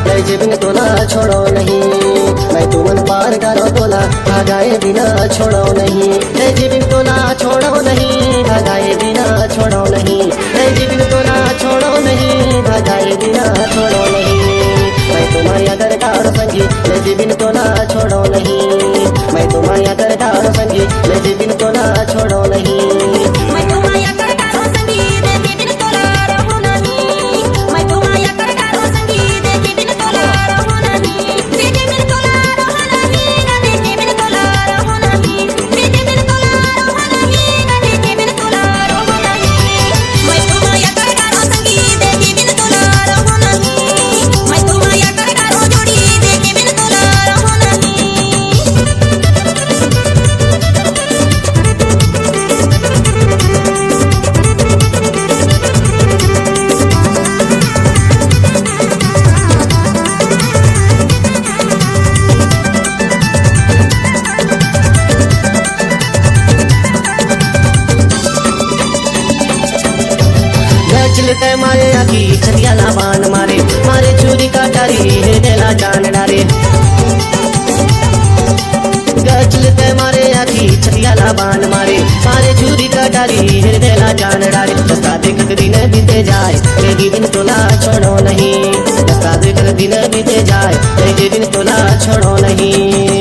मैं जे बिन तोला छोड़ो नहीं। मैं तू मन पार करो तोला भागाए बिना छोड़ो नहीं। मैं जे बिन तोला छोड़ो नहीं भागाए बिना छोड़ो नहीं। मैं जे बिन तोला छोड़ो नहीं भागाए बिना छोड़ो नहीं। मैं तुम्हारा करतार संगी मैं जे बिन तोला छोड़ो नहीं। मैं तुम्हारा करतार संगी मैं जे बिन तोला छोड़ो नहीं। मैं तुम्हारा करतार संगी दे के बिन तोला रहो नहीं। मैं तुम्हारा करतार संगी दे के बिन तोला रहो नहीं। दे के बिन तोला रहो नहीं दे के बिन तोला रहो नहीं। दे के बिन तोला रहो नहीं दे के बिन तोला रहो नहीं। मैं तुम्हारा करतार संगी दे के बिन तोला रहो नहीं। मैं तुम्हारा करतार जोड़ी दे के बिन तोला रहो नहीं। चलते मारे आखी छतिया लाबान मारे मारे चूरी काटारी हृदयला जान डारे। चलते मारे आखी छतिया लाबान मारे मारे चूरी काटारी हृदयला जान डारे। रास्ता देख दिन बीते जाए मेरी बिन तोला छोड़ो नहीं। रास्ता देख दिन बीते जाए मेरी बिन तोला छोड़ो नहीं।